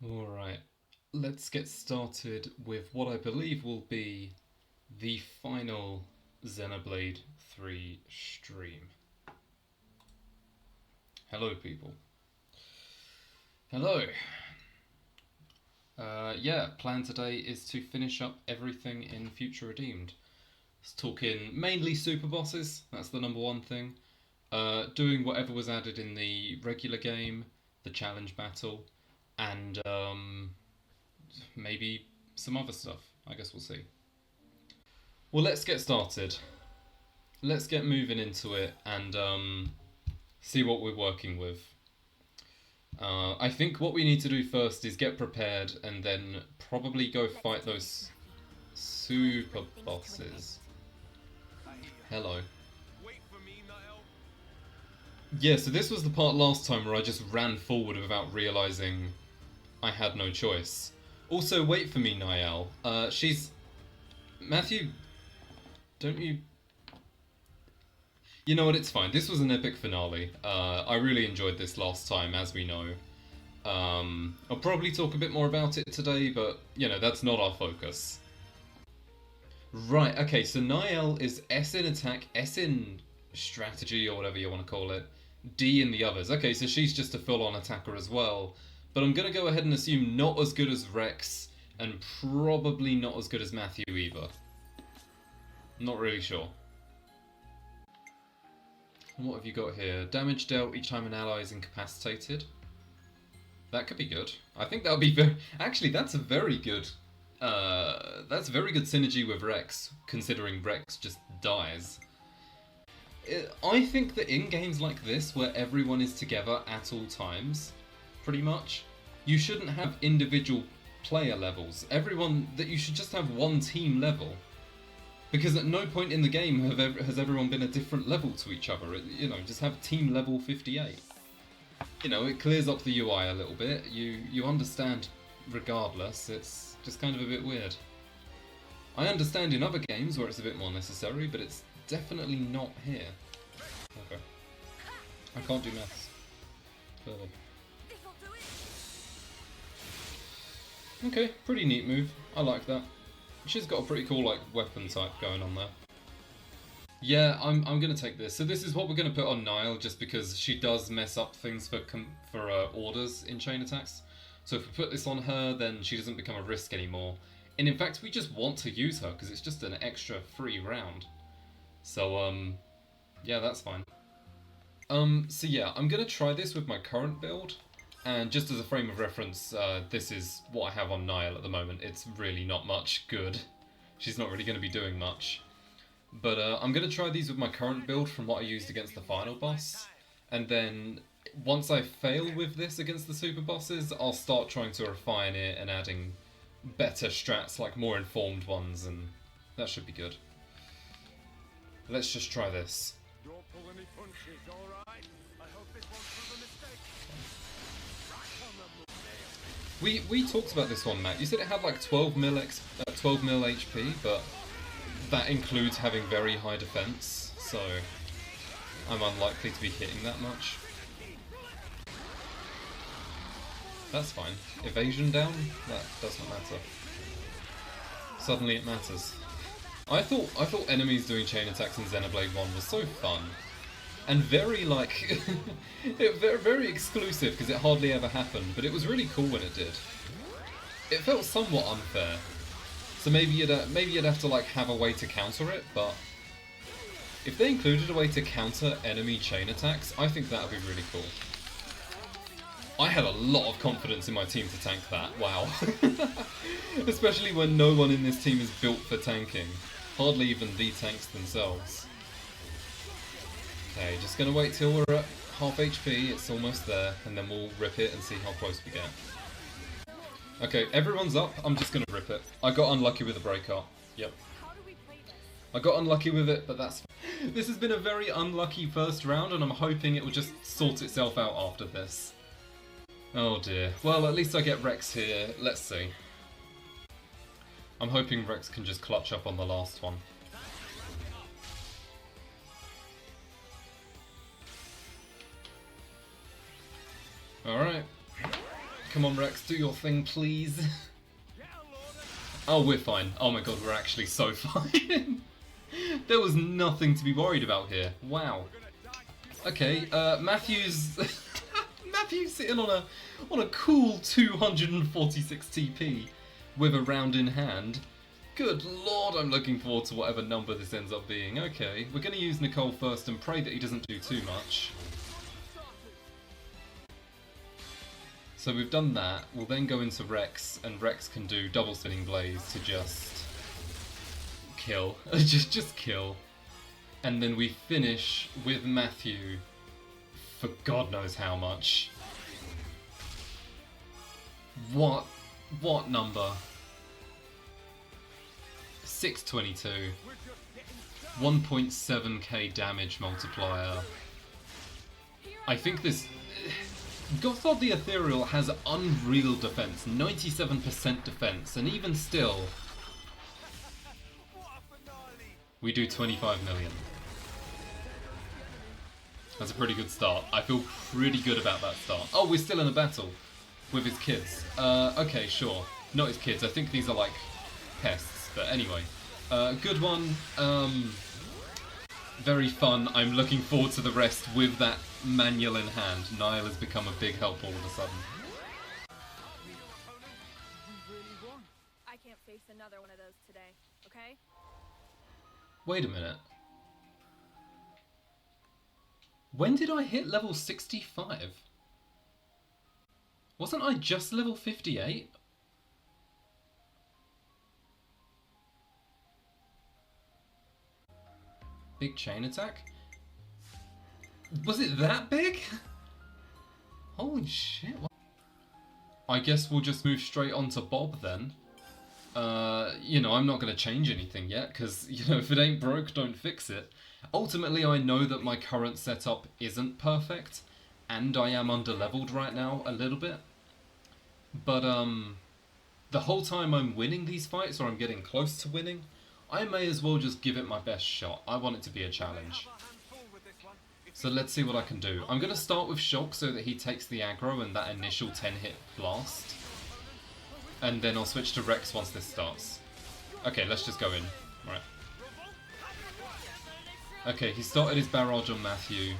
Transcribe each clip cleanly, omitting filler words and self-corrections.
Alright, let's get started with what I believe will be the final Xenoblade 3 stream. Hello, people. Hello. Plan today is to finish up everything in Future Redeemed. It's talking mainly super bosses, that's the number one thing. Doing whatever was added in the regular game, the challenge battle, and maybe some other stuff. I guess we'll see. Well, let's get started. Let's get moving into it and see what we're working with. I think what we need to do first is get prepared and then probably go fight those super bosses. Hello. Yeah, so this was the part last time where I just ran forward without realising I had no choice. Also, wait for me, Niall. She's... Matthew, don't you... You know what, it's fine. This was an epic finale. I really enjoyed this last time, as we know. I'll probably talk a bit more about it today, but, you know, that's not our focus. Right, okay, so Niall is S in attack, S in strategy, or whatever you want to call it, D in the others. Okay, so she's just a full-on attacker as well. But I'm going to go ahead and assume not as good as Rex, and probably not as good as Matthew either. Not really sure. And what have you got here? Damage dealt each time an ally is incapacitated. That could be good. I think that would be very... Actually, that's a very good... that's very good synergy with Rex, considering Rex just dies. I think that in games like this, where everyone is together at all times, pretty much, you shouldn't have individual player levels. That you should just have one team level. Because at no point in the game has everyone been a different level to each other. You know, just have team level 58. You know, it clears up the UI a little bit. You understand regardless. It's just kind of a bit weird. I understand in other games where it's a bit more necessary, but it's definitely not here. Okay. I can't do maths. Clearly. Okay, pretty neat move. I like that. She's got a pretty cool like weapon type going on there. Yeah, I'm gonna take this. So this is what we're gonna put on Niall, just because she does mess up things for orders in chain attacks. So if we put this on her, then she doesn't become a risk anymore. And in fact, we just want to use her because it's just an extra free round. So yeah, that's fine. So yeah, I'm gonna try this with my current build. And just as a frame of reference, this is what I have on Niall at the moment. It's really not much good. She's not really going to be doing much. But I'm going to try these with my current build from what I used against the final boss. And then, once I fail with this against the super bosses, I'll start trying to refine it and adding better strats, like more informed ones, and that should be good. Let's just try this. Don't pull any punches, alright? I hope this won't prove a mistake. We talked about this one, Matt. You said it had like 12 mil HP, but that includes having very high defense, so I'm unlikely to be hitting that much. That's fine. Evasion down? That doesn't matter. Suddenly it matters. I thought enemies doing chain attacks in Xenoblade 1 was so fun. And very, like, very exclusive, because it hardly ever happened, but it was really cool when it did. It felt somewhat unfair. So maybe you'd have to, like, have a way to counter it, but if they included a way to counter enemy chain attacks, I think that would be really cool. I had a lot of confidence in my team to tank that, wow. Especially when no one in this team is built for tanking. Hardly even the tanks themselves. Okay, just gonna wait till we're at half HP, it's almost there, and then we'll rip it and see how close we get. Okay, everyone's up, I'm just gonna rip it. I got unlucky with the breakout. Yep. I got unlucky with it, but that's fine. This has been a very unlucky first round, and I'm hoping it will just sort itself out after this. Oh dear. Well, at least I get Rex here, let's see. I'm hoping Rex can just clutch up on the last one. Alright. Come on, Rex, do your thing, please. Oh, we're fine. Oh my god, we're actually so fine. There was nothing to be worried about here. Wow. Okay, Matthew's Matthew's sitting on a cool 246 TP with a round in hand. Good lord, I'm looking forward to whatever number this ends up being. Okay, we're going to use Nicole first and pray that he doesn't do too much. So we've done that. We'll then go into Rex, and Rex can do double spinning blaze to just kill. just kill. And then we finish with Matthew for God knows how much. What number? 622. 1.7k damage multiplier. I think this... Gothard the Ethereal has unreal defense, 97% defense, and even still, we do 25 million. That's a pretty good start. I feel pretty good about that start. Oh, we're still in a battle with his kids. Okay, sure. Not his kids, I think these are like pests, but anyway. Good one. Very fun. I'm looking forward to the rest with that manual in hand. Niall has become a big help all of a sudden. I can't face another one of those today, okay? Wait a minute. When did I hit level 65? Wasn't I just level 58? Big chain attack? Was it that big? Holy shit. I guess we'll just move straight on to Bob then. You know, I'm not going to change anything yet, because, you know, if it ain't broke, don't fix it. Ultimately, I know that my current setup isn't perfect, and I am under-leveled right now a little bit. But, the whole time I'm winning these fights, or I'm getting close to winning, I may as well just give it my best shot. I want it to be a challenge. So let's see what I can do. I'm going to start with Shock so that he takes the aggro and that initial 10-hit blast. And then I'll switch to Rex once this starts. Okay, let's just go in. Right. Okay, he started his barrage on Matthew.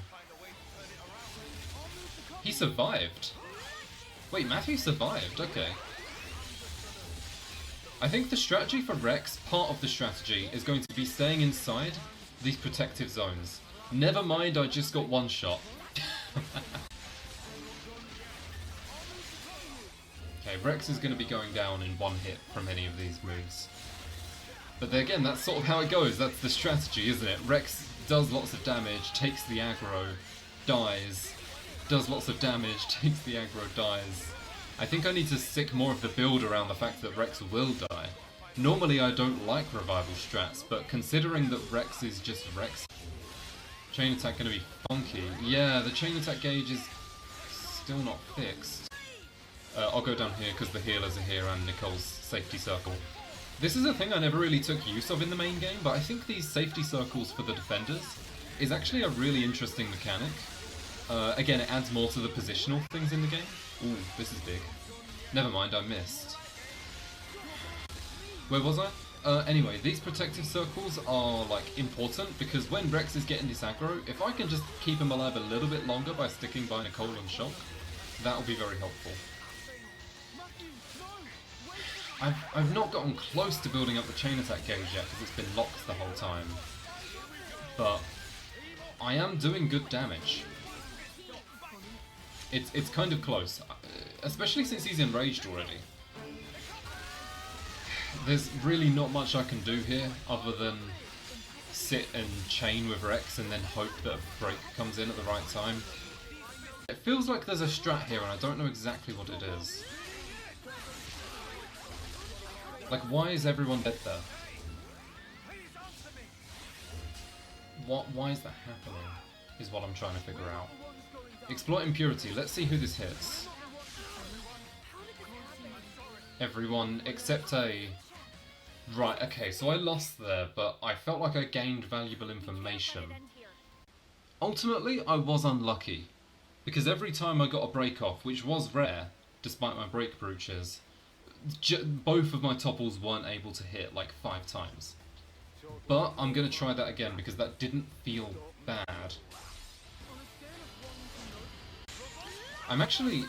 He survived. Wait, Matthew survived, okay. I think the strategy for Rex, part of the strategy, is going to be staying inside these protective zones. Never mind, I just got one shot. Okay, Rex is going to be going down in one hit from any of these moves. But then again, that's sort of how it goes. That's the strategy, isn't it? Rex does lots of damage, takes the aggro, dies. Does lots of damage, takes the aggro, dies. I think I need to stick more of the build around the fact that Rex will die. Normally I don't like revival strats, but considering that Rex is just Rex... Chain attack going to be funky. Yeah, the chain attack gauge is still not fixed. I'll go down here because the healers are here and Nicole's safety circle. This is a thing I never really took use of in the main game, but I think these safety circles for the defenders is actually a really interesting mechanic. Again, it adds more to the positional things in the game. Ooh, this is big. Never mind, I missed. Where was I? Anyway, these protective circles are, like, important because when Rex is getting this aggro, if I can just keep him alive a little bit longer by sticking by Nicole and Shock, that'll be very helpful. I've not gotten close to building up the chain attack gauge yet because it's been locked the whole time. But I am doing good damage. It's kind of close, especially since he's enraged already. There's really not much I can do here other than sit and chain with Rex and then hope that a break comes in at the right time. It feels like there's a strat here and I don't know exactly what it is. Like, why is everyone dead there? Why is that happening? Is what I'm trying to figure out. Exploit impurity, let's see who this hits. Everyone except a... Right, okay, so I lost there, but I felt like I gained valuable information. Ultimately, I was unlucky, because every time I got a break off, which was rare, despite my break brooches. Both of my topples weren't able to hit like 5 times. But I'm going to try that again because that didn't feel bad. I'm actually...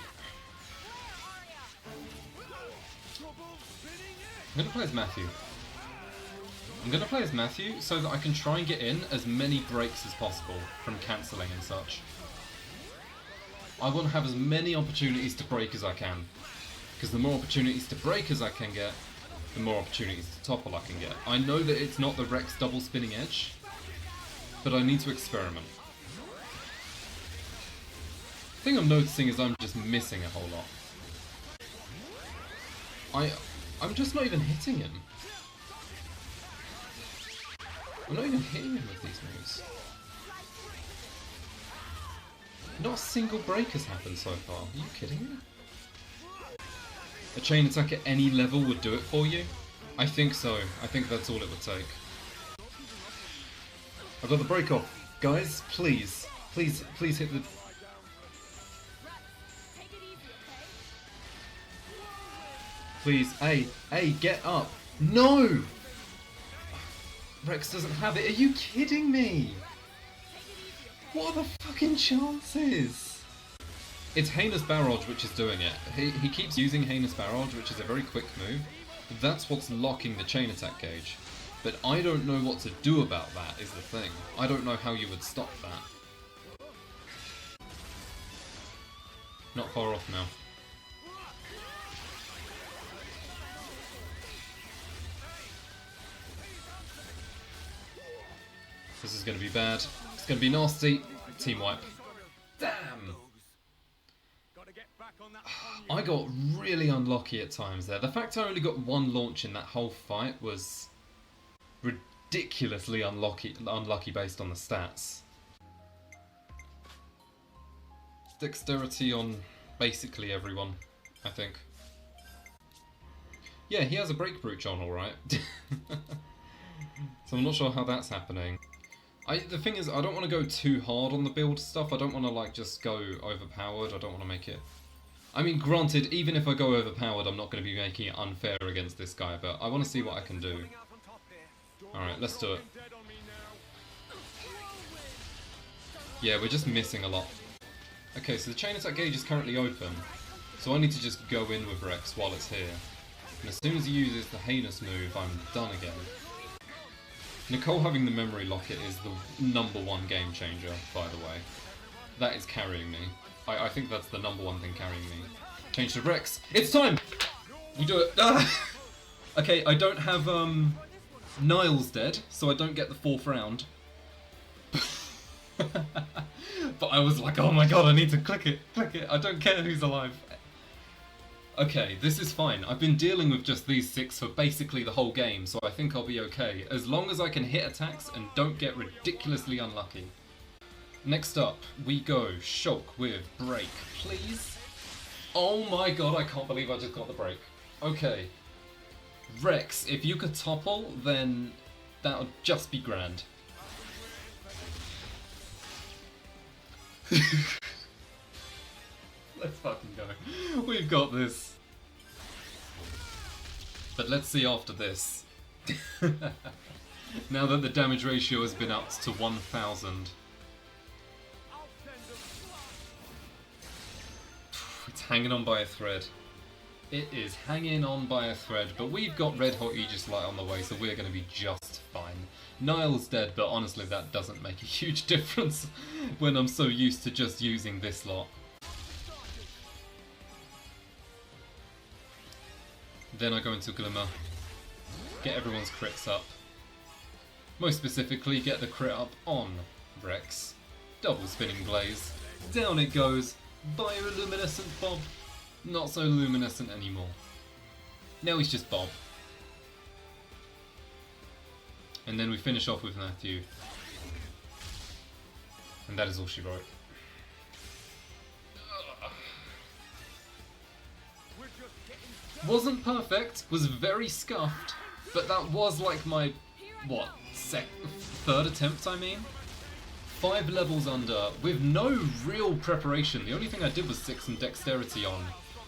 I'm going to play as Matthew. I'm going to play as Matthew so that I can try and get in as many breaks as possible from cancelling and such. I want to have as many opportunities to break as I can. Because the more opportunities to break as I can get, the more opportunities to topple I can get. I know that it's not the Rex double spinning edge, but I need to experiment. The thing I'm noticing is I'm just missing a whole lot. I'm just not even hitting him. I'm not even hitting him with these moves. Not a single break has happened so far. Are you kidding me? A chain attack at any level would do it for you? I think so. I think that's all it would take. I've got the break off. Guys, please. Please hit the... Please, A, get up. No! Rex doesn't have it. Are you kidding me? What are the fucking chances? It's Heinous Barrage which is doing it. He keeps using Heinous Barrage, which is a very quick move. That's what's locking the chain attack gauge. But I don't know what to do about that, is the thing. I don't know how you would stop that. Not far off now. This is going to be bad. It's going to be nasty. Team wipe. Damn! I got really unlucky at times there. The fact I only got 1 launch in that whole fight was ridiculously unlucky based on the stats. Dexterity on basically everyone, I think. Yeah, he has a break brooch on, alright. So I'm not sure how that's happening. The thing is, I don't want to go too hard on the build stuff. I don't want to like just go overpowered. I don't want to make it... I mean, granted, even if I go overpowered, I'm not going to be making it unfair against this guy, but I want to see what I can do. Alright, let's do it. Yeah, we're just missing a lot. Okay, so the chain attack gauge is currently open, so I need to just go in with Rex while it's here. And as soon as he uses the heinous move, I'm done again. Nicole having the memory locket is the #1 game changer, by the way. That is carrying me. I think that's the #1 thing carrying me. Change to Rex. It's time! We do it. Ah! Okay, I don't have Niles dead, so I don't get the 4th round. But I was like, oh my god, I need to click it. I don't care who's alive. Okay, this is fine. I've been dealing with just these 6 for basically the whole game, so I think I'll be okay, as long as I can hit attacks and don't get ridiculously unlucky. Next up, we go Shulk with break, please. Oh my god, I can't believe I just got the break. Okay. Rex, if you could topple, then that would just be grand. Let's fucking go. We've got this. But let's see after this. Now that the damage ratio has been upped to 1000. It's hanging on by a thread. It is hanging on by a thread, but we've got Red Hot Aegis Light on the way, so we're going to be just fine. Niall's dead, but honestly that doesn't make a huge difference when I'm so used to just using this lot. Then I go into Glimmer, get everyone's crits up. Most specifically, get the crit up on Rex. Double spinning blaze. Down it goes. Bioluminescent Bob. Not so luminescent anymore. Now he's just Bob. And then we finish off with Matthew. And that is all she wrote. Wasn't perfect, was very scuffed, but that was like my, what, 3rd attempt, I mean? 5 levels under, with no real preparation. The only thing I did was stick some dexterity on,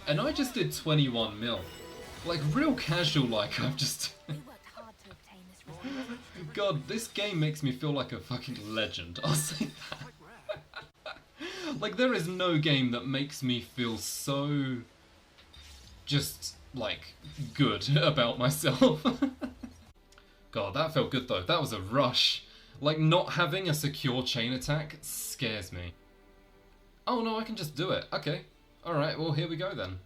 And I just did 21 mil. Like, real casual, like, I've just... We worked hard to obtain this reward. God, this game makes me feel like a fucking legend. I'll say that. Like, there is no game that makes me feel so... just, like, good about myself. God, that felt good though. That was a rush. Like, not having a secure chain attack scares me. Oh no, I can just do it. Okay. Alright, well here we go then.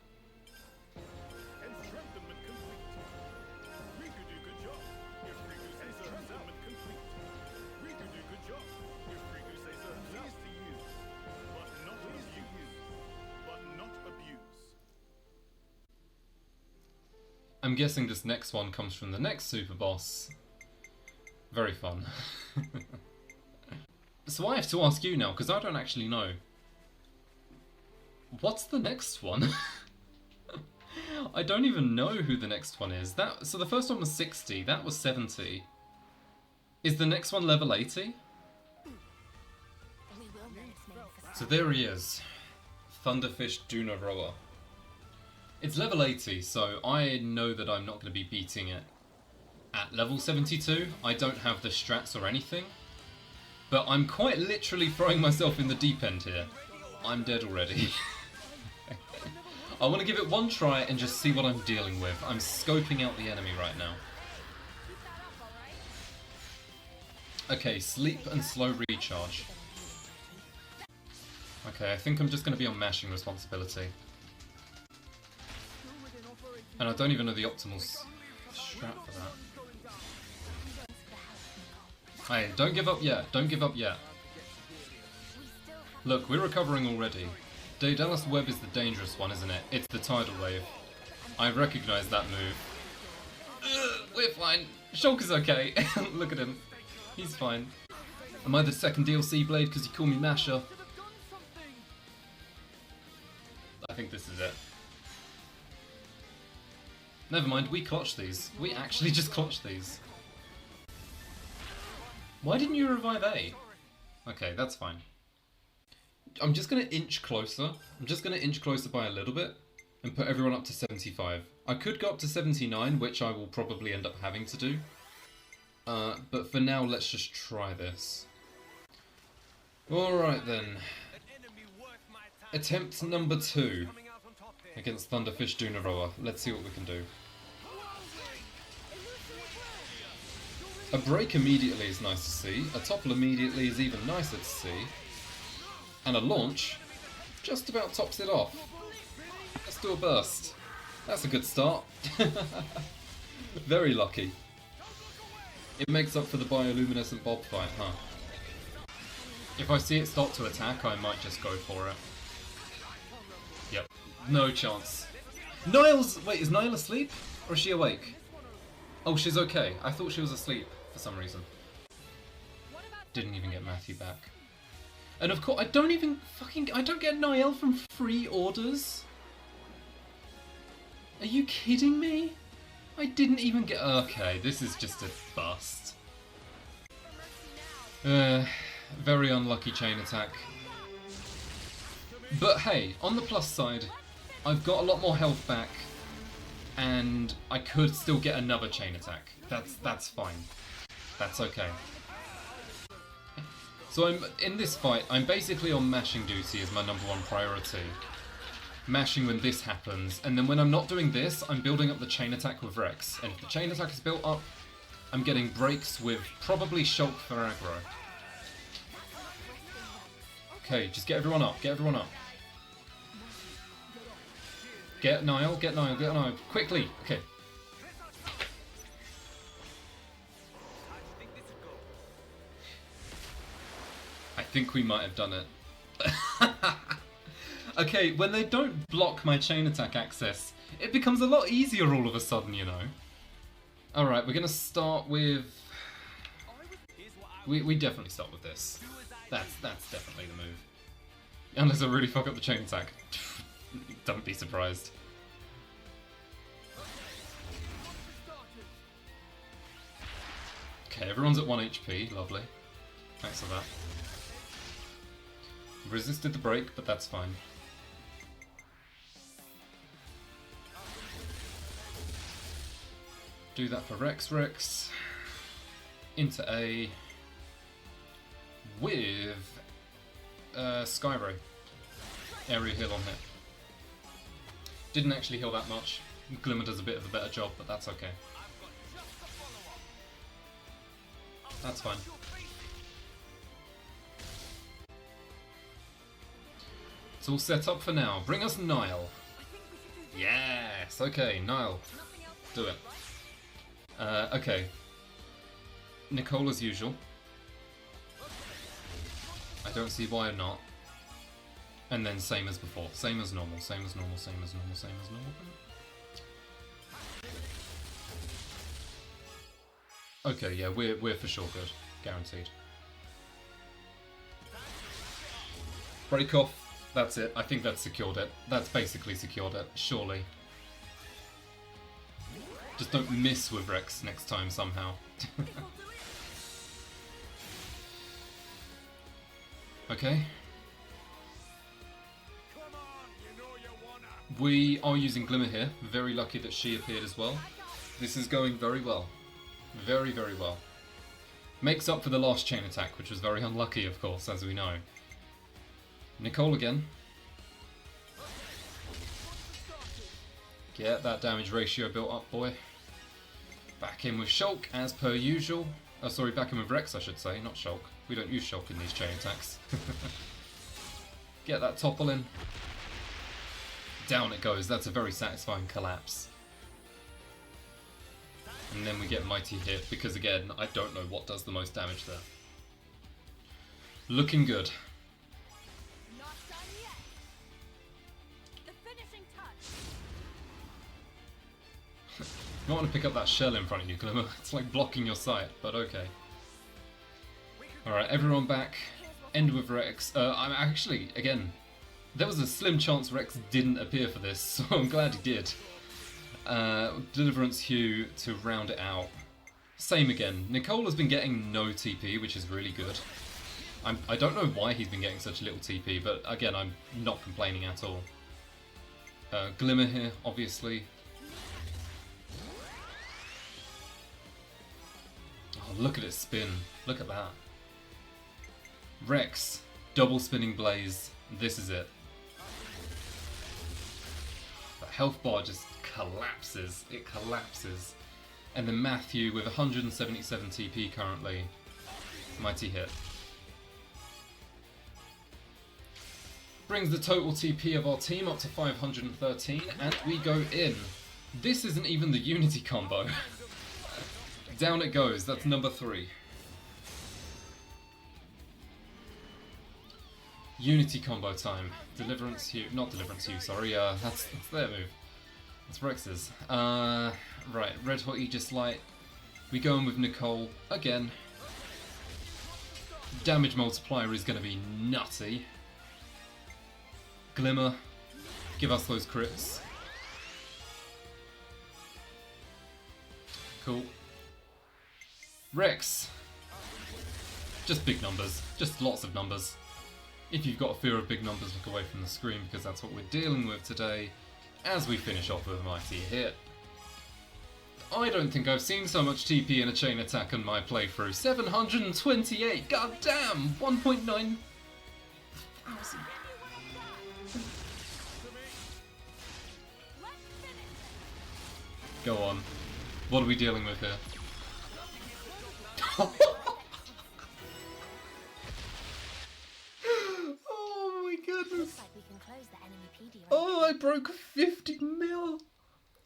I'm guessing this next one comes from the next super boss. Very fun. So I have to ask you now, because I don't actually know. What's the next one? I don't even know who the next one is. So the first one was 60, that was 70. Is the next one level 80? So there he is. Thunderfish Dunaroa. It's level 80, so I know that I'm not going to be beating it at level 72. I don't have the strats or anything. But I'm quite literally throwing myself in the deep end here. I'm dead already. I want to give it one try and just see what I'm dealing with. I'm scoping out the enemy right now. Okay, sleep and slow recharge. Okay, I think I'm just going to be on mashing responsibility. And I don't even know the optimal strat for that. Hey, don't give up yet. Don't give up yet. Look, we're recovering already. Daedalus Web is the dangerous one, isn't it? It's the tidal wave. I recognise that move. Ugh, we're fine. Shulker's okay. Look at him. He's fine. Am I the second DLC blade because you call me Masher? I think this is it. Never mind, we clutched these. We actually just clutched these. Why didn't you revive A? Okay, that's fine. I'm just going to inch closer. I'm just going to inch closer by a little bit and put everyone up to 75. I could go up to 79, which I will probably end up having to do. But for now, let's just try this. Alright then. Attempt number 2 against Thunderfish Dunaroa. Let's see what we can do. A break immediately is nice to see, a topple immediately is even nicer to see, and a launch just about tops it off. Let's do a burst. That's a good start. Very lucky. It makes up for the bioluminescent bob fight, huh? If I see it start to attack, I might just go for it. Yep, no chance. Niall's... Wait, is Niall asleep? Or is she awake? Oh, she's okay. I thought she was asleep for some reason. Didn't even get Matthew back. And of course, I don't get Niall from free orders? Are you kidding me? I didn't even get... Okay, this is just a bust. Very unlucky chain attack. But hey, on the plus side, I've got a lot more health back, and I could still get another chain attack. That's fine. That's okay. So in this fight, I'm basically on mashing duty as my #1 priority. Mashing when this happens, and then when I'm not doing this, I'm building up the chain attack with Rex. And if the chain attack is built up, I'm getting breaks with probably Shulk for aggro. Okay, just get everyone up, get everyone up. Get Niall, get Niall, get Niall. Quickly! Okay. I think we might have done it. Okay, when they don't block my chain attack access, it becomes a lot easier all of a sudden, you know. Alright, we're gonna start with... We definitely start with this. That's definitely the move. Unless I really fuck up the chain attack. Don't be surprised. Okay, everyone's at 1 HP, lovely. Thanks for that. Resisted the break, but that's fine. Do that for Rex. Into A with Skyray. Area heal on hit. Didn't actually heal that much. Glimmer does a bit of a better job, but that's okay. That's fine. It's all set up for now. Bring us Nile. Yes! Okay, Nile. Do it. Okay. Nicole as usual. I don't see why not. And then same as before. Same as normal, same as normal, same as normal, same as normal. Okay, yeah, we're for sure good. Guaranteed. Break off. That's it. I think that's secured it. That's basically secured it, surely. Just don't miss with Rex next time somehow. Okay. We are using Glimmer here. Very lucky that she appeared as well. This is going very well. Very, very well. Makes up for the last chain attack, which was very unlucky, of course, as we know. Nicole again. Get that damage ratio built up, boy. Back in with Shulk, as per usual. Oh, sorry, back in with Rex, I should say, not Shulk. We don't use Shulk in these chain attacks. Get that topple in. Down it goes. That's a very satisfying collapse. And then we get Mighty Hit, because again, I don't know what does the most damage there. Looking good. Not done yet. The finishing touch. You might want to pick up that shell in front of you, Glimmer. It's like blocking your sight, but okay. Alright, everyone back. End with Rex. I'm actually, again, there was a slim chance Rex didn't appear for this, so I'm glad he did. Deliverance Hue to round it out. Same again. Nicole has been getting no TP, which is really good. I don't know why he's been getting such little TP, but again, I'm not complaining at all. Glimmer here, obviously. Oh, look at it spin. Look at that. Rex, double spinning blaze. This is it. The health bar just collapses. It collapses. And then Matthew with 177 TP currently. Mighty hit. Brings the total TP of our team up to 513, and we go in. This isn't even the Unity combo. Down it goes. That's number 3. Unity combo time. Deliverance Hue. Not Deliverance Hue, sorry. That's their move. That's Rex's. Right, Red Hot Aegis Light. We go in with Nicole again. Damage multiplier is going to be nutty. Glimmer. Give us those crits. Cool. Rex. Just big numbers. Just lots of numbers. If you've got a fear of big numbers, look away from the screen, because that's what we're dealing with today as we finish off with a Mighty Hit. I don't think I've seen so much TP in a chain attack on my playthrough. 728! God damn! 1.9 thousand. Go on. What are we dealing with here? Oh my goodness. Oh, I broke 50 mil.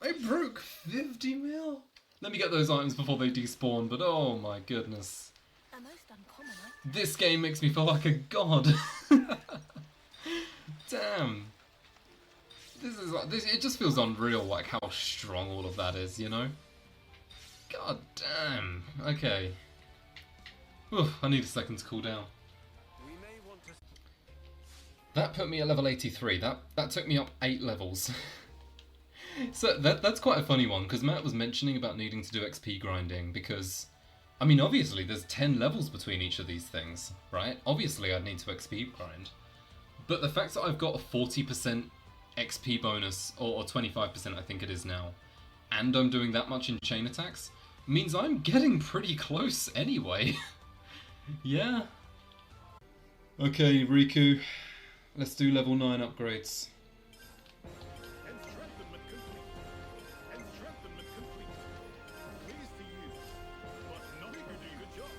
I broke 50 mil. Let me get those items before they despawn, but oh my goodness. This game makes me feel like a god. Damn. It just feels unreal, like how strong all of that is, you know? God damn. Okay. Oof, I need a second to cool down. That put me at level 83. That took me up 8 levels. So that's quite a funny one, because Matt was mentioning about needing to do XP grinding, because, I mean, obviously there's 10 levels between each of these things, right? Obviously I'd need to XP grind. But the fact that I've got a 40% XP bonus, or 25% I think it is now, and I'm doing that much in chain attacks, means I'm getting pretty close anyway. Yeah. Okay, Riku. Let's do level 9 upgrades. Enstrengthenment complete. Enstrengthenment complete. Pleased to use, but not doing a job.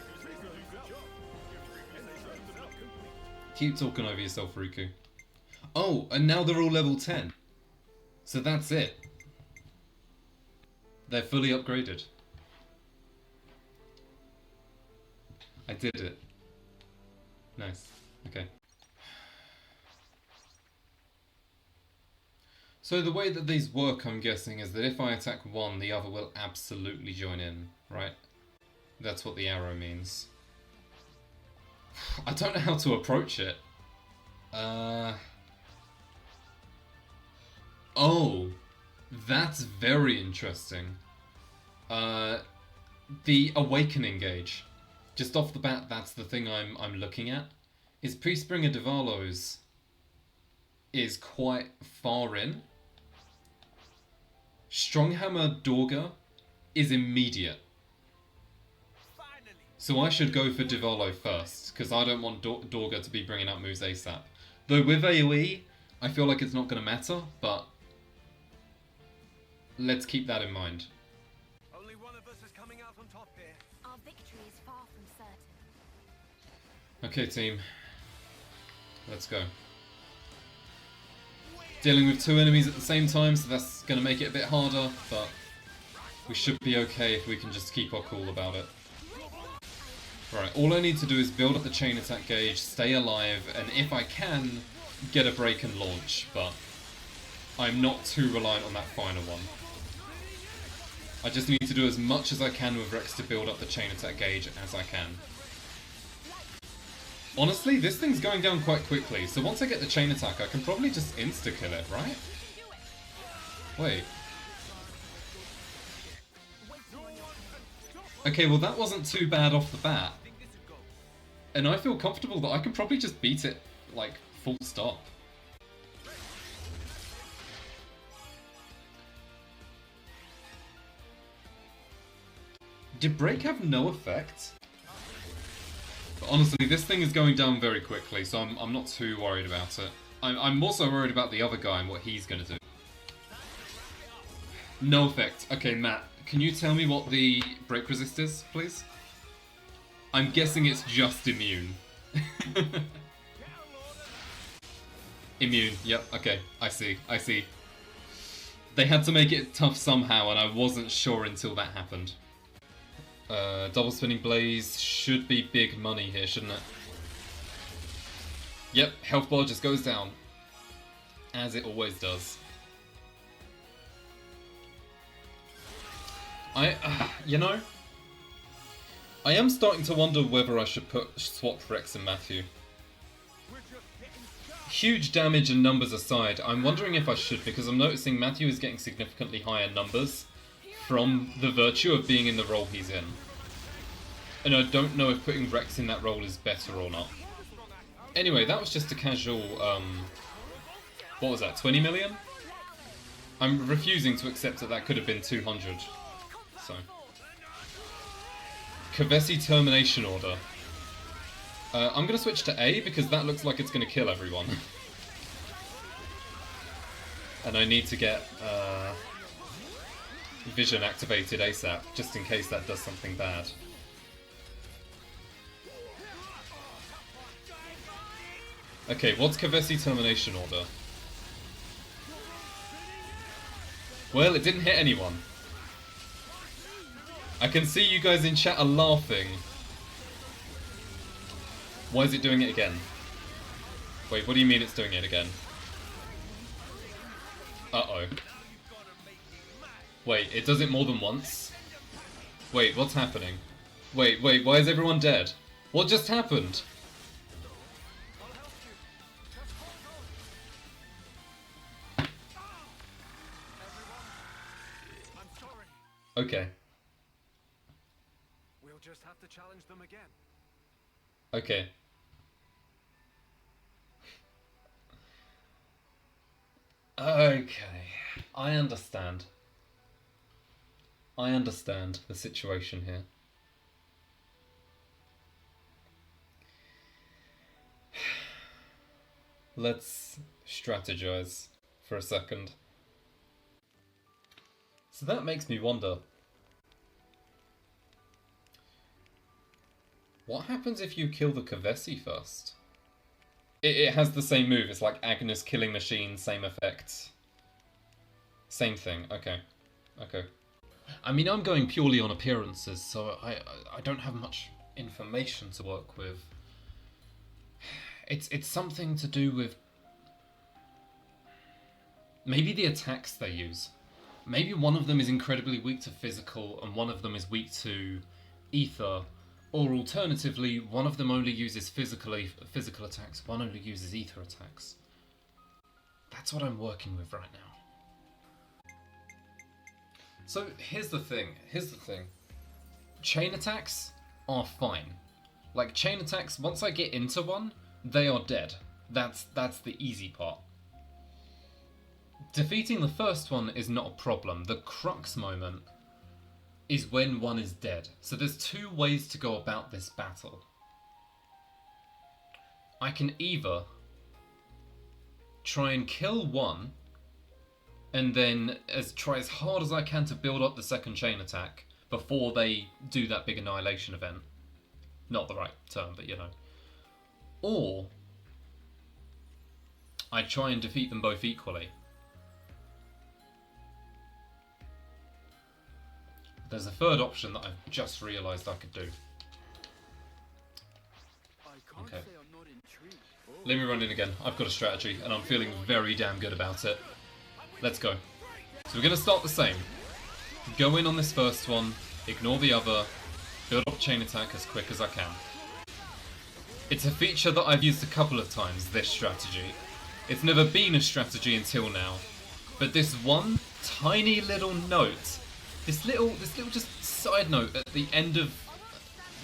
If Riku says a good job. Enstrengthenment complete. Keep talking over yourself, Riku. Oh, and now they're all level 10. So that's it. They're fully upgraded. I did it. Nice. Okay. So the way that these work, I'm guessing, is that if I attack one, the other will absolutely join in, right? That's what the arrow means. I don't know how to approach it. Oh, that's very interesting. The awakening gauge. Just off the bat, that's the thing I'm looking at. Is Peacebringer Divalos is quite far in. Stronghammer Dorga is immediate. So I should go for Divalo first, because I don't want Dorga to be bringing out moves ASAP. Though with AoE, I feel like it's not going to matter, but let's keep that in mind. Only one of us is coming out on top here. Our victory is far from certain. Okay, team. Let's go. Dealing with two enemies at the same time, so that's going to make it a bit harder, but we should be okay if we can just keep our cool about it. Right, all I need to do is build up the chain attack gauge, stay alive, and if I can, get a break and launch, but I'm not too reliant on that final one. I just need to do as much as I can with Rex to build up the chain attack gauge as I can. Honestly, this thing's going down quite quickly, so once I get the chain attack, I can probably just insta-kill it, right? Wait. Okay, well that wasn't too bad off the bat. And I feel comfortable that I can probably just beat it, like, full stop. Did break have no effect? But honestly, this thing is going down very quickly, so I'm not too worried about it. I'm also worried about the other guy and what he's gonna do. No effect. Okay, Matt, can you tell me what the break resist is, please? I'm guessing it's just immune. Immune, yep, okay, I see. They had to make it tough somehow, and I wasn't sure until that happened. Double spinning blaze should be big money here, shouldn't it? Yep, health bar just goes down. As it always does. You know, I am starting to wonder whether I should swap Rex and Matthew. Huge damage and numbers aside, I'm wondering if I should, because I'm noticing Matthew is getting significantly higher numbers from the virtue of being in the role he's in. And I don't know if putting Rex in that role is better or not. Anyway, that was just a casual, what was that, 20 million? I'm refusing to accept that that could have been 200. So. Kavesi Termination Order. I'm going to switch to A because that looks like it's going to kill everyone. And I need to get Vision activated ASAP, just in case that does something bad. Okay, what's Kavesi Termination Order? Well, it didn't hit anyone. I can see you guys in chat are laughing. Why is it doing it again? Wait, what do you mean it's doing it again? Uh-oh. Wait, it does it more than once? Wait, what's happening? Wait, why is everyone dead? What just happened? Okay. We'll just have to challenge them again. Okay. Okay. I understand. I understand the situation here. Let's strategize for a second. So that makes me wonder, what happens if you kill the Kavesi first? It has the same move, it's like Agnes killing machine, same effect. Same thing, okay. Okay. I mean, I'm going purely on appearances, so I don't have much information to work with. It's something to do with maybe the attacks they use. Maybe one of them is incredibly weak to physical and one of them is weak to ether, or alternatively, one of them only uses physical attacks, one only uses ether attacks. That's what I'm working with right now. So here's the thing. Chain attacks are fine. Like chain attacks, once I get into one, they are dead. That's the easy part. Defeating the first one is not a problem. The crux moment is when one is dead. So there's two ways to go about this battle. I can either try and kill one and then try as hard as I can to build up the second chain attack before they do that big annihilation event. Not the right term, but you know. Or I try and defeat them both equally. There's a third option that I've just realised I could do. Okay. Let me run in again. I've got a strategy and I'm feeling very damn good about it. Let's go. So we're going to start the same. Go in on this first one, ignore the other, build up chain attack as quick as I can. It's a feature that I've used a couple of times, this strategy. It's never been a strategy until now. But this one tiny little note, this little just side note at the end of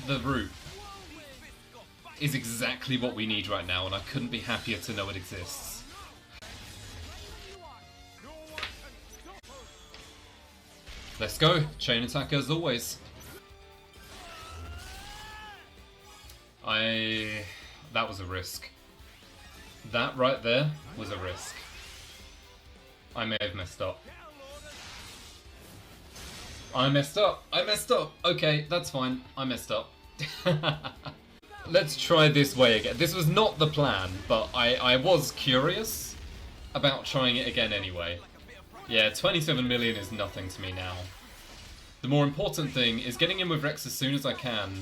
the route is exactly what we need right now, and I couldn't be happier to know it exists. Let's go, chain attack as always. That was a risk. That right there was a risk. I may have messed up. I messed up. Okay, that's fine. I messed up. Let's try this way again. This was not the plan, but I was curious about trying it again anyway. Yeah, 27 million is nothing to me now. The more important thing is getting in with Rex as soon as I can.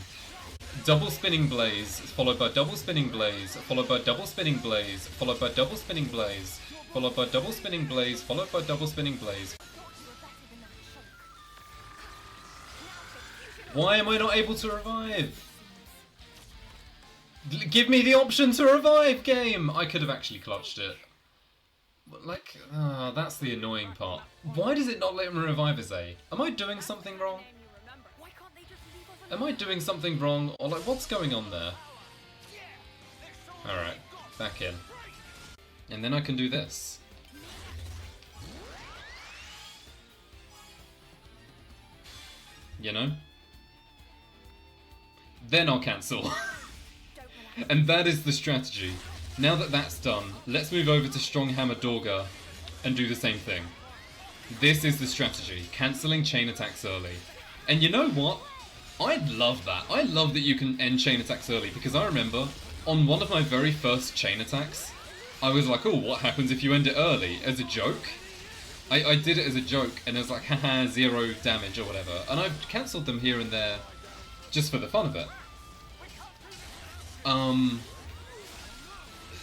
Double spinning blaze, followed by double spinning blaze, followed by double spinning blaze, followed by double spinning blaze, followed by double spinning blaze, followed by double spinning blaze. Why am I not able to revive? Give me the option to revive, game! I could have actually clutched it. Like, that's the annoying part. Why does it not let me revive as A? Am I doing something wrong? Am I doing something wrong? Or like, what's going on there? Alright, back in. And then I can do this. You know? Then I'll cancel. And that is the strategy. Now that that's done, let's move over to Strong Hammer Dorga and do the same thing. This is the strategy, cancelling chain attacks early. And you know what? I love that. I love that you can end chain attacks early, because I remember on one of my very first chain attacks, I was like, oh, what happens if you end it early? As a joke. I did it as a joke, and it was like, haha, 0 damage or whatever. And I've cancelled them here and there just for the fun of it.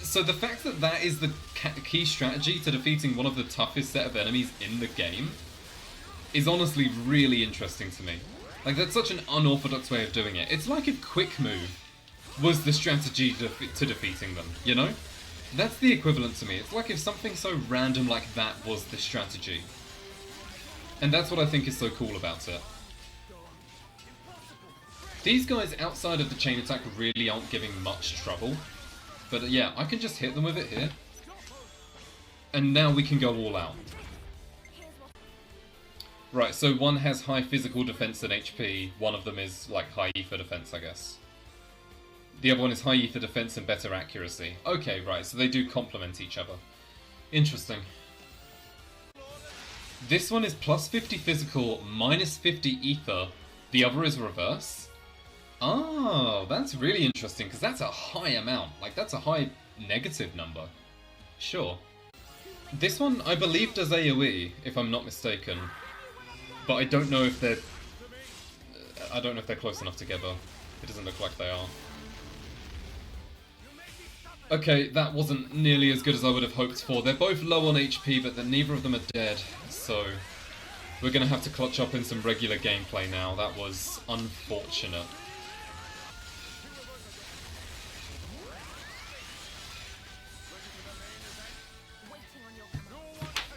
So the fact that that is the key strategy to defeating one of the toughest set of enemies in the game is honestly really interesting to me. Like, that's such an unorthodox way of doing it. It's like if Quick Move was the strategy to defeating them, you know? That's the equivalent to me. It's like if something so random like that was the strategy. And that's what I think is so cool about it. These guys outside of the chain attack really aren't giving much trouble. But yeah, I can just hit them with it here. And now we can go all out. Right, so one has high physical defense and HP, one of them is like high ether defense, I guess. The other one is high ether defense and better accuracy. Okay, right, so they do complement each other. Interesting. This one is plus 50 physical, minus 50 ether. The other is reverse. Oh, that's really interesting, because that's a high amount. Like, that's a high negative number. Sure. This one, I believe, does AoE, if I'm not mistaken. But I don't know if they're... I don't know if they're close enough together. It doesn't look like they are. Okay, that wasn't nearly as good as I would have hoped for. They're both low on HP, but neither of them are dead. So, we're going to have to clutch up in some regular gameplay now. That was unfortunate.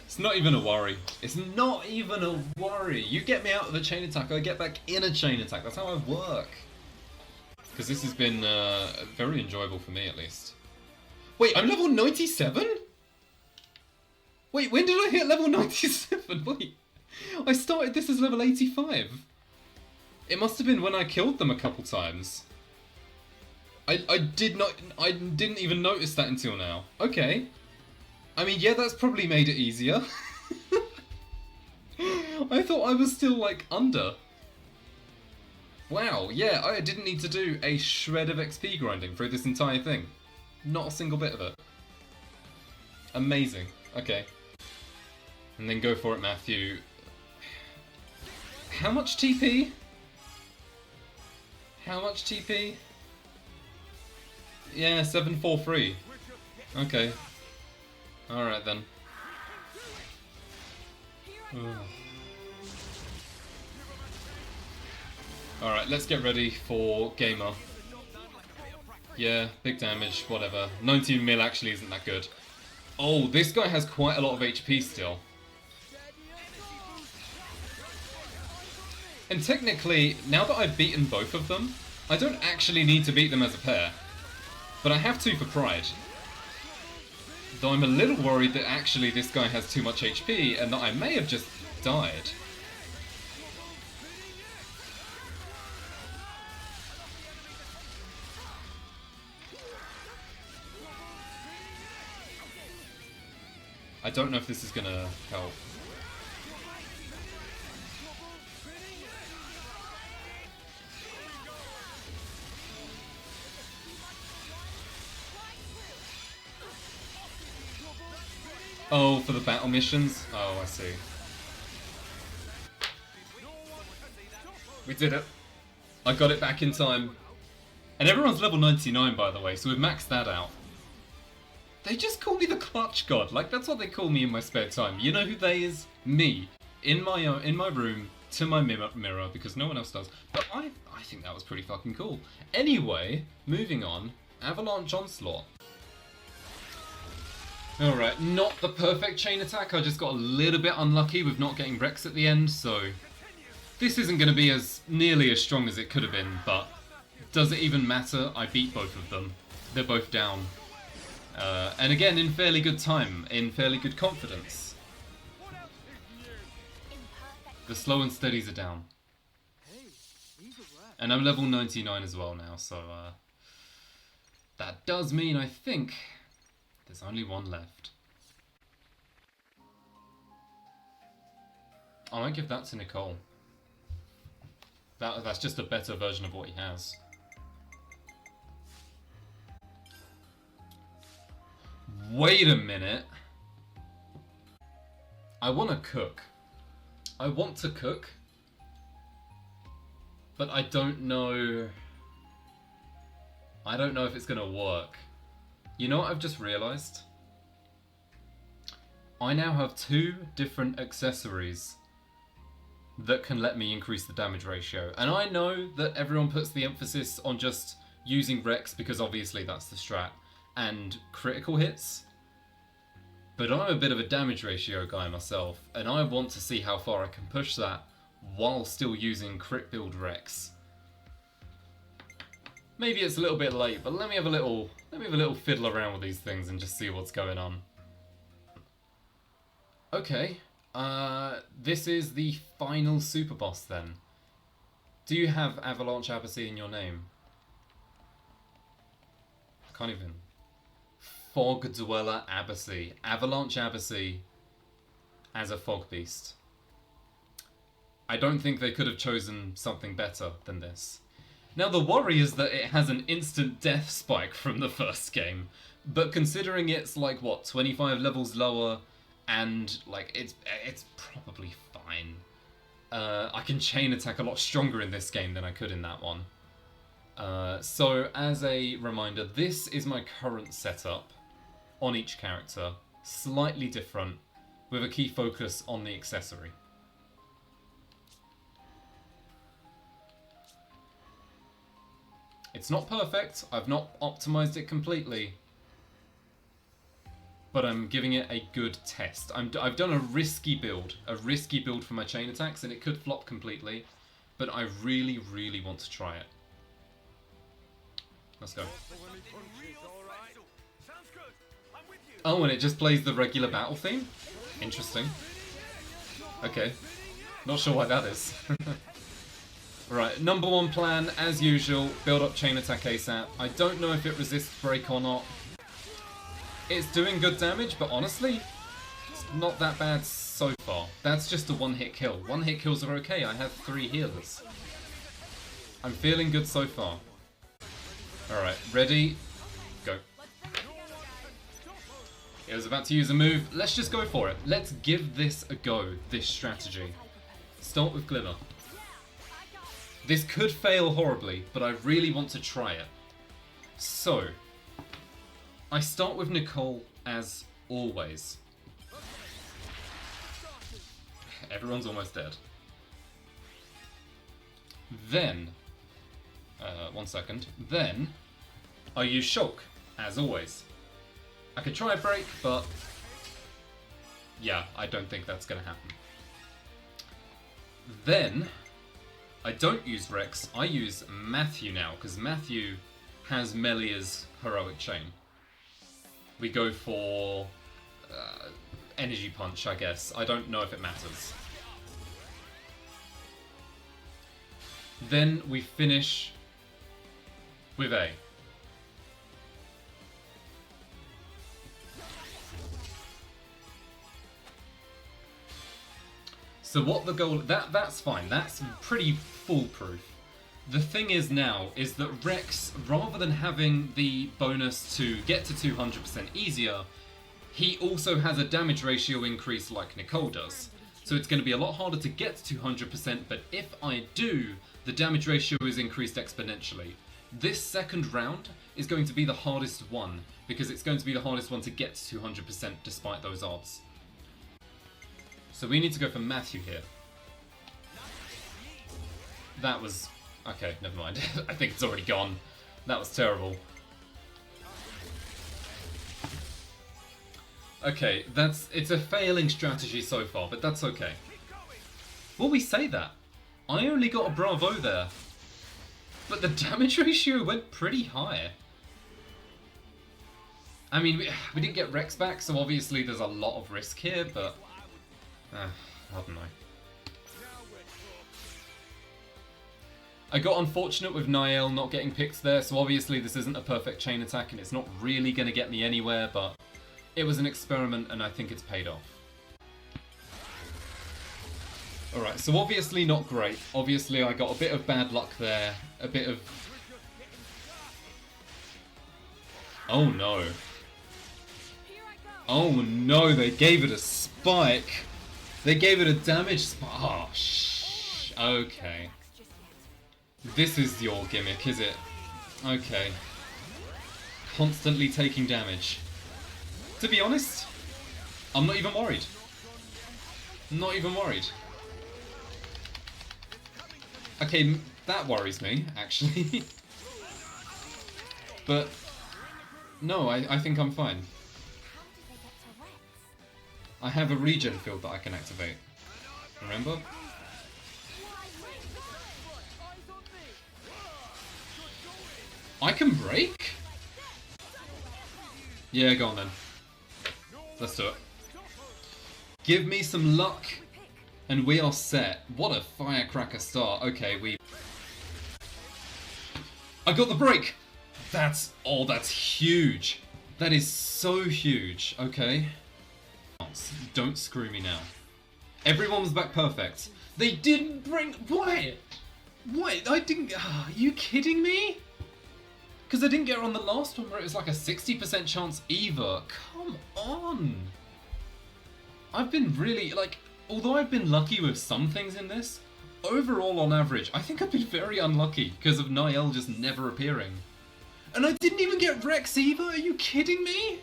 It's not even a worry. It's not even a worry. You get me out of a chain attack, I get back in a chain attack. That's how I work. Because this has been very enjoyable for me, at least. Wait, I'm level 97? Wait, when did I hit level 97? Wait, I started this as level 85. It must have been when I killed them a couple times. I didn't even notice that until now. Okay. I mean, yeah, that's probably made it easier. I thought I was still, like, under. Wow, yeah, I didn't need to do a shred of XP grinding through this entire thing. Not a single bit of it. Amazing. Okay. And then go for it, Matthew. How much TP? How much TP? Yeah, 743. Okay. Alright then. Alright, let's get ready for Gamer. Yeah, big damage, whatever. 19 mil actually isn't that good. Oh, this guy has quite a lot of HP still. And technically, now that I've beaten both of them, I don't actually need to beat them as a pair. But I have to for pride. Though I'm a little worried that actually this guy has too much HP and that I may have just died. I don't know if this is gonna help. Oh, for the battle missions? Oh, I see. We did it. I got it back in time. And everyone's level 99, by the way, so we've maxed that out. They just call me the Clutch God. Like, that's what they call me in my spare time. You know who they is? Me. In my room, to my mirror, because no one else does. But I think that was pretty fucking cool. Anyway, moving on. Avalanche Onslaught. Alright, not the perfect chain attack. I just got a little bit unlucky with not getting Rex at the end, so... This isn't going to be as nearly as strong as it could have been, but... Does it even matter? I beat both of them. They're both down. And again, in fairly good time, in fairly good confidence. The slow and steadies are down. And I'm level 99 as well now, so that does mean, I think, there's only one left. I might give that to Nicole. That's just a better version of what he has. Wait a minute. I want to cook. I want to cook. But I don't know... I don't know if it's going to work. You know what I've just realised? I now have 2 different accessories that can let me increase the damage ratio. And I know that everyone puts the emphasis on just using Rex because obviously that's the strat. And critical hits, but I'm a bit of a damage ratio guy myself, and I want to see how far I can push that while still using crit build Rex. Maybe it's a little bit late, but let me have a little fiddle around with these things and just see what's going on. Okay, This is the final super boss then. Do you have Avalanche Abacy in your name? I can't even. Fog Dweller Abacy. Avalanche Abacy as a fog beast. I don't think they could have chosen something better than this. Now the worry is that it has an instant death spike from the first game, but considering it's like, what, 25 levels lower, and like it's probably fine. I can chain attack a lot stronger in this game than I could in that one. So as a reminder, this is my current setup on each character, slightly different, with a key focus on the accessory. It's not perfect, I've not optimized it completely, but I'm giving it a good test. I've done a risky build for my chain attacks, and it could flop completely, but I really, really want to try it. Let's go. Oh, and it just plays the regular battle theme? Interesting. Okay. Not sure why that is. Right, number one plan, as usual, build up chain attack ASAP. I don't know if it resists break or not. It's doing good damage, but honestly, it's not that bad so far. That's just a one-hit kill. One-hit kills are okay, I have 3 healers. I'm feeling good so far. Alright, ready, go. It was about to use a move, let's just go for it. Let's give this a go, this strategy. Start with Glimmer. This could fail horribly, but I really want to try it. So, I start with Nicole as always. Everyone's almost dead. Then, 1 second. Then, I use Shulk, as always. I could try a break, but yeah, I don't think that's gonna happen. Then, I don't use Rex, I use Matthew now, because Matthew has Melia's Heroic Chain. We go for Energy Punch, I guess. I don't know if it matters. Then we finish with A. So what the goal... That's fine. That's pretty foolproof. The thing is now, is that Rex, rather than having the bonus to get to 200% easier, he also has a damage ratio increase like Nicole does. So it's going to be a lot harder to get to 200%, but if I do, the damage ratio is increased exponentially. This second round is going to be the hardest one, because it's going to be the hardest one to get to 200% despite those odds. So we need to go for Matthew here. That was... okay, never mind. I think it's already gone. That was terrible. Okay, it's a failing strategy so far, but that's okay. Will we say that? I only got a Bravo there. But the damage ratio went pretty high. I mean, we didn't get Rex back, so obviously there's a lot of risk here, but... I don't know. I got unfortunate with Niall not getting picked there, so obviously this isn't a perfect chain attack and it's not really going to get me anywhere, but it was an experiment and I think it's paid off. Alright, so obviously not great. Obviously I got a bit of bad luck there, a bit of... oh no. Oh no, they gave it a spike! They gave it a damage spike! Oh, okay. This is your gimmick, is it? Okay. Constantly taking damage. To be honest, I'm not even worried. Not even worried. Okay, that worries me, actually. But, no, I think I'm fine. I have a regen field that I can activate. Remember? I can break? Yeah, go on then. Let's do it. Give me some luck, and we are set. What a firecracker start. Okay, I got the break! That's huge. That is so huge. Okay. Don't screw me now. Everyone was back perfect. They didn't bring... Why? What? I didn't... Are you kidding me? Because I didn't get her on the last one where it was like a 60% chance either. Come on. I've been really, like, although I've been lucky with some things in this, overall on average, I think I've been very unlucky because of Niall just never appearing. And I didn't even get Rex either? Are you kidding me?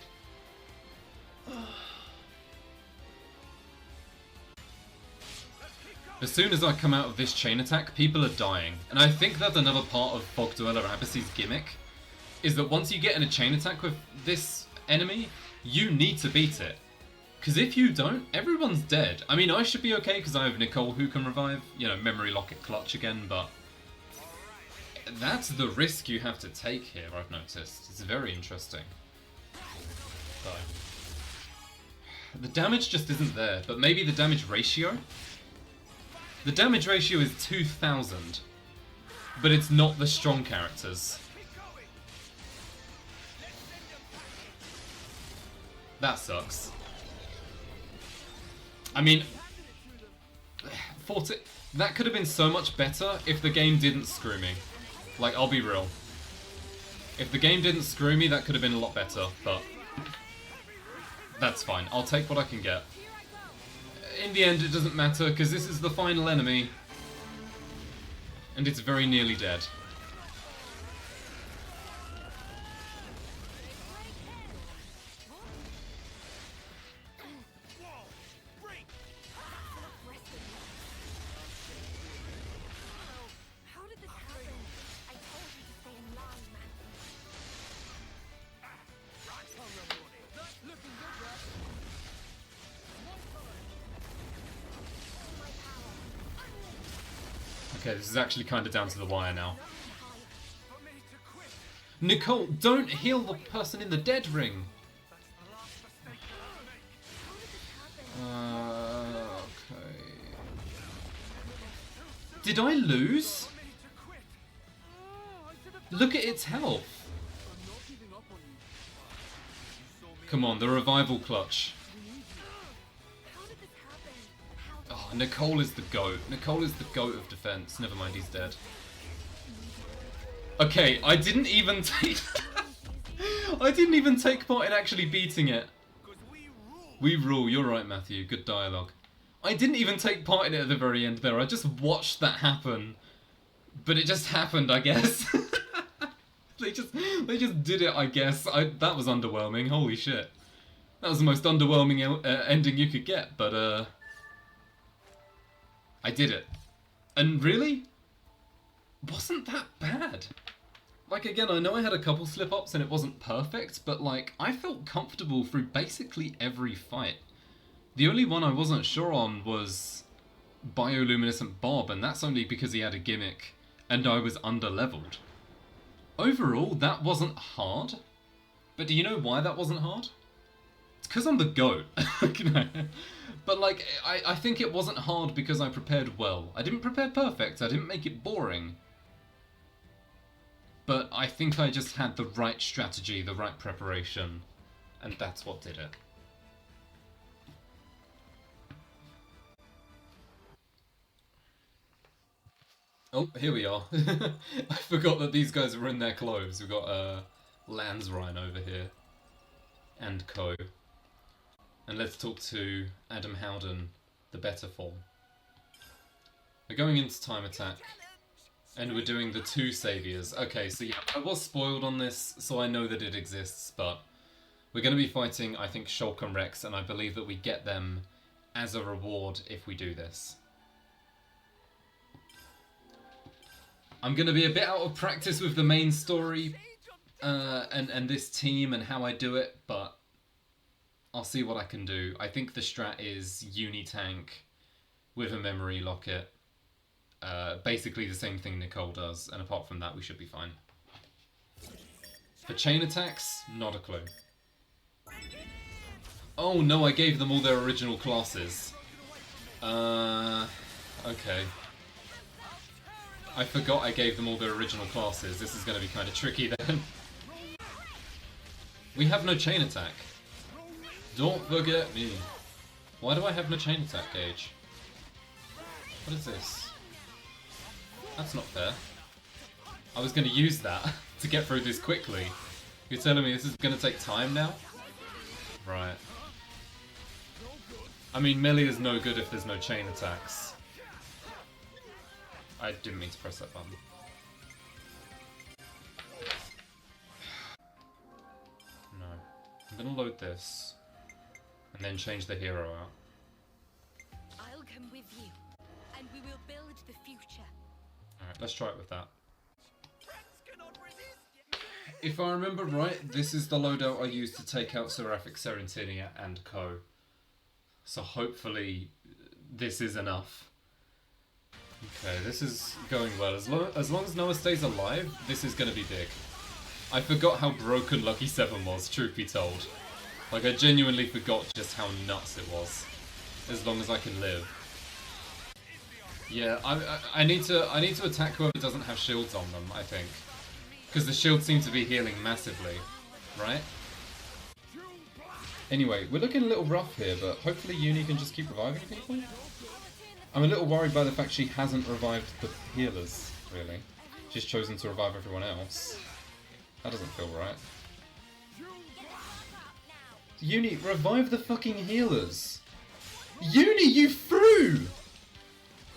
As soon as I come out of this chain attack, people are dying. And I think that's another part of Fog Dweller Abysse's gimmick, is that once you get in a chain attack with this enemy, you need to beat it. Because if you don't, everyone's dead. I mean, I should be okay because I have Nicole who can revive, you know, Memory Locket Clutch again, but that's the risk you have to take here, I've noticed. It's very interesting. So, the damage just isn't there, but maybe the damage ratio? The damage ratio is 2000, but it's not the strong characters. That sucks. I mean, that could have been so much better if the game didn't screw me. Like, I'll be real. If the game didn't screw me, that could have been a lot better, but that's fine. I'll take what I can get. In the end, it doesn't matter, because this is the final enemy, and it's very nearly dead. Okay, this is actually kind of down to the wire now. Nicole, don't heal the person in the dead ring! Okay. Did I lose? Look at its health. Come on, the revival clutch. Oh, Nicole is the GOAT. Nicole is the GOAT of defense. Never mind, he's dead. Okay, I didn't even take... I didn't even take part in actually beating it. We rule. You're right, Matthew. Good dialogue. I didn't even take part in it at the very end there. I just watched that happen. But it just happened, I guess. They just did it, I guess. That was underwhelming. Holy shit. That was the most underwhelming ending you could get, but I did it. And really? Wasn't that bad. Like, again, I know I had a couple slip-ups and it wasn't perfect, but, like, I felt comfortable through basically every fight. The only one I wasn't sure on was Bioluminescent Bob, and that's only because he had a gimmick and I was under-leveled. Overall, that wasn't hard. But do you know why that wasn't hard? It's because I'm the GOAT. But, like, I think it wasn't hard because I prepared well. I didn't prepare perfect, I didn't make it boring. But I think I just had the right strategy, the right preparation, and that's what did it. Oh, here we are. I forgot that these guys were in their clothes. We've got Lansrine over here, and co. And let's talk to Adam Howden, the better form. We're going into time attack. And we're doing the two saviors. Okay, so yeah, I was spoiled on this, so I know that it exists, but we're going to be fighting, I think, Shulk and Rex, and I believe that we get them as a reward if we do this. I'm going to be a bit out of practice with the main story and this team and how I do it, but I'll see what I can do. I think the strat is uni-tank with a memory locket. Basically the same thing Nicole does, and apart from that we should be fine. For chain attacks, not a clue. Oh no, I gave them all their original classes. Okay. I forgot I gave them all their original classes. This is going to be kind of tricky then. We have no chain attack. Don't forget me. Why do I have no chain attack gauge? What is this? That's not fair. I was going to use that to get through this quickly. You're telling me this is going to take time now? Right. I mean, melee is no good if there's no chain attacks. I didn't mean to press that button. No. I'm gonna load this. And then change the hero out. I'll come with you, and we will build the future. Alright, let's try it with that. If I remember right, this is the loadout I used to take out Seraphic Serentinia and co. So hopefully this is enough. Okay, this is going well. As long as Noah stays alive, this is going to be big. I forgot how broken Lucky 7 was, truth be told. Like, I genuinely forgot just how nuts it was. As long as I can live. Yeah, I need to attack whoever doesn't have shields on them, I think. Because the shields seem to be healing massively, right? Anyway, we're looking a little rough here, but hopefully Uni can just keep reviving people? I'm a little worried by the fact she hasn't revived the healers, really. She's chosen to revive everyone else. That doesn't feel right. Uni, revive the fucking healers! Uni, you threw!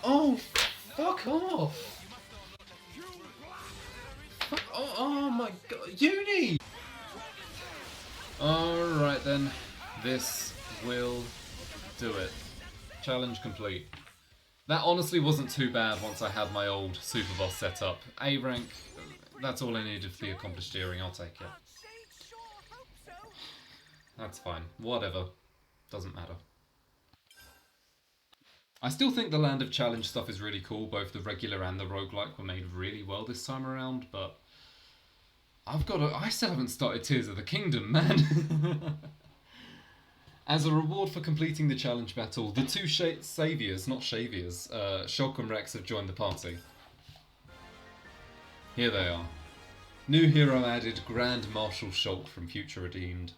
Oh, fuck off! Fuck, oh my god, Uni! Alright then, this will do it. Challenge complete. That honestly wasn't too bad once I had my old super boss set up. A rank, that's all I needed for the accomplished earring, I'll take it. That's fine, whatever. Doesn't matter. I still think the Land of Challenge stuff is really cool, both the regular and the roguelike were made really well this time around, but I still haven't started Tears of the Kingdom, man! As a reward for completing the challenge battle, the two saviors, not Shaviers, Shulk and Rex have joined the party. Here they are. New hero added, Grand Marshal Shulk from Future Redeemed.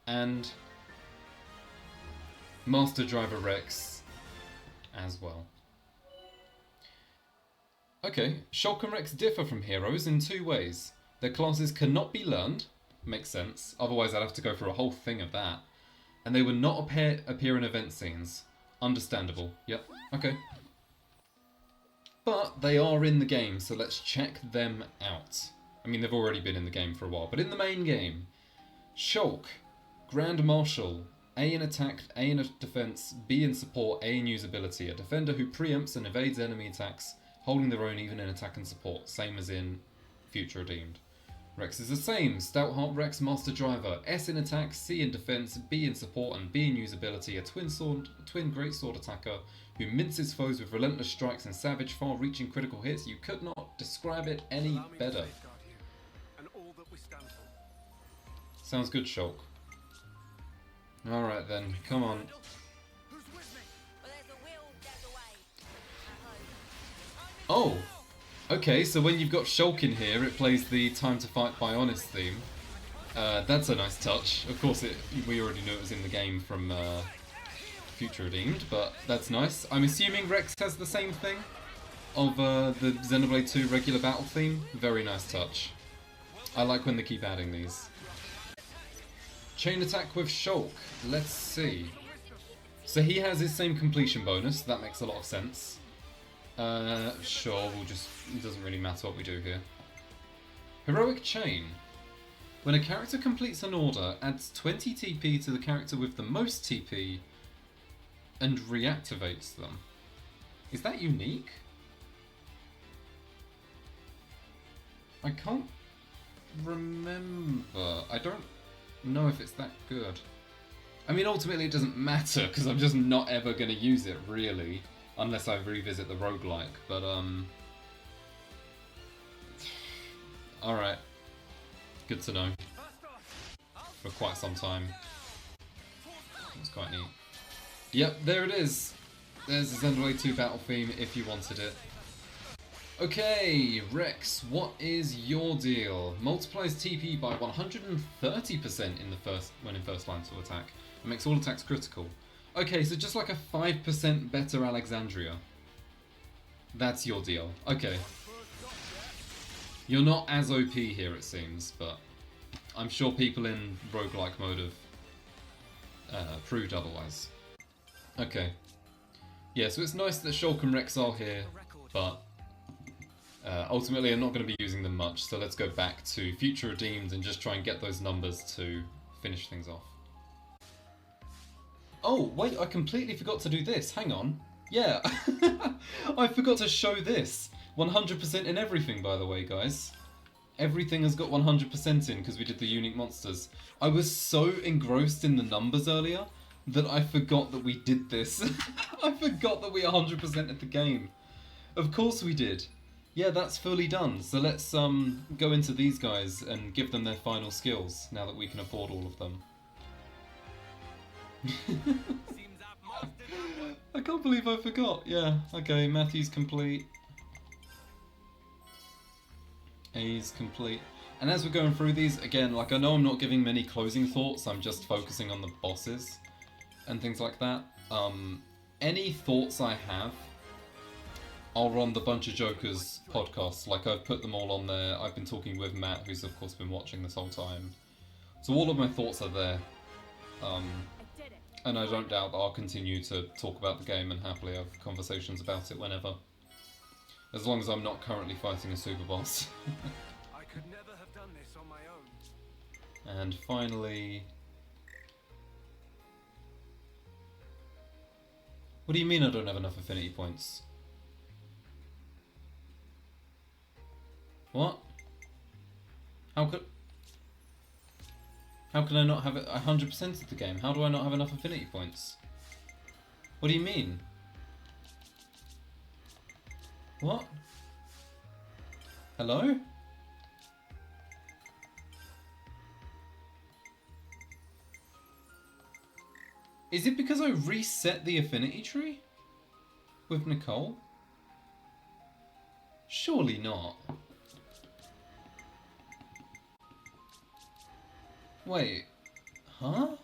And Master Driver Rex as well. Okay, Shulk and Rex differ from heroes in two ways. Their classes cannot be learned, makes sense, otherwise I'd have to go through a whole thing of that. And they would not appear in event scenes. Understandable. Yep. Okay. But they are in the game, so let's check them out. I mean, they've already been in the game for a while, but in the main game, Shulk, Grand Marshal, A in attack, A in defense, B in support, A in usability. A defender who preempts and evades enemy attacks, holding their own even in attack and support, same as in Future Redeemed. Rex is the same, Stout Heart Rex, Master Driver, S in attack, C in defense, B in support and B in usability, a twin greatsword attacker who minces foes with relentless strikes and savage far-reaching critical hits. You could not describe it any better. Sounds good, Shulk. Alright then, come on. Oh! Okay, so when you've got Shulk in here, it plays the Time to Fight Bionis theme. That's a nice touch. Of course, we already knew it was in the game from Future Redeemed, but that's nice. I'm assuming Rex has the same thing of the Xenoblade 2 regular battle theme. Very nice touch. I like when they keep adding these. Chain attack with Shulk. Let's see. So he has his same completion bonus. That makes a lot of sense. Sure, it doesn't really matter what we do here. Heroic Chain. When a character completes an order, adds 20 TP to the character with the most TP and reactivates them. Is that unique? I can't remember. I don't know if it's that good. I mean, ultimately it doesn't matter, because I'm just not ever going to use it, really. Unless I revisit the roguelike, but alright. Good to know. For quite some time. quite neat. Yep, there it is. There's the Xenoblade 2 battle theme if you wanted it. Okay, Rex, what is your deal? Multiplies TP by 130% when in first line to attack, and makes all attacks critical. Okay, so just like a 5% better Alexandria. That's your deal. Okay. You're not as OP here, it seems, but I'm sure people in roguelike mode have proved otherwise. Okay. Yeah, so it's nice that Shulk and Rex are here, but ultimately I'm not going to be using them much, so let's go back to Future Redeemed and just try and get those numbers to finish things off. Oh, wait, I completely forgot to do this. Hang on. Yeah, I forgot to show this. 100% in everything, by the way, guys. Everything has got 100% in because we did the unique monsters. I was so engrossed in the numbers earlier that I forgot that we did this. I forgot that we 100% at the game. Of course we did. Yeah, that's fully done. So let's go into these guys and give them their final skills now that we can afford all of them. I can't believe I forgot. Yeah, okay, Matthew's complete. A's complete. And as we're going through these, again, like I know I'm not giving many closing thoughts, I'm just focusing on the bosses and things like that. Any thoughts I have are on the Bunch of Jokers podcast. Like I've put them all on there. I've been talking with Matt, who's of course been watching this whole time. So all of my thoughts are there. And I don't doubt that I'll continue to talk about the game and happily have conversations about it whenever. As long as I'm not currently fighting a super boss. I could never have done this on my own. And finally... What do you mean I don't have enough affinity points? What? How can I not have it 100% of the game? How do I not have enough affinity points? What do you mean? What? Hello? Is it because I reset the affinity tree? With Nicole? Surely not. Wait, huh?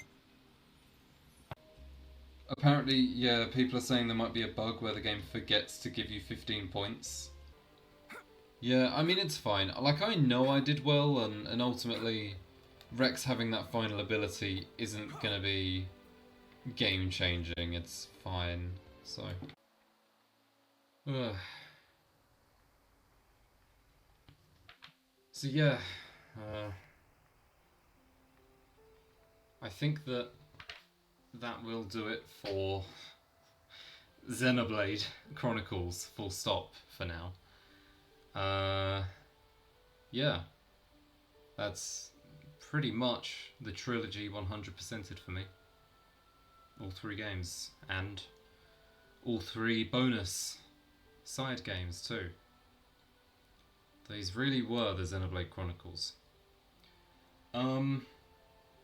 Apparently, yeah, people are saying there might be a bug where the game forgets to give you 15 points. Yeah, I mean, it's fine. Like, I know I did well, and ultimately, Rex having that final ability isn't gonna be game-changing. It's fine, so... So yeah, I think that will do it for Xenoblade Chronicles, full stop, for now. Yeah, that's pretty much the trilogy 100%ed for me. All 3 games, and all 3 bonus side games too. These really were the Xenoblade Chronicles.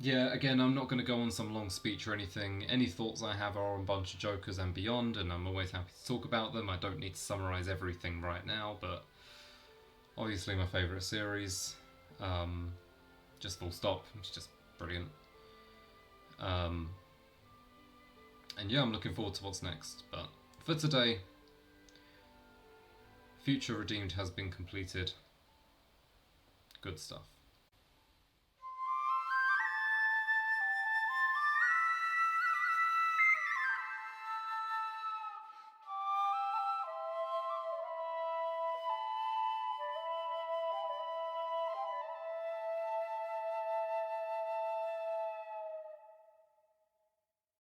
Yeah, again, I'm not going to go on some long speech or anything. Any thoughts I have are on Bunch of Jokers and beyond, and I'm always happy to talk about them. I don't need to summarise everything right now, but obviously my favourite series. Just full stop. It's just brilliant. And yeah, I'm looking forward to what's next. But for today, Future Redeemed has been completed. Good stuff.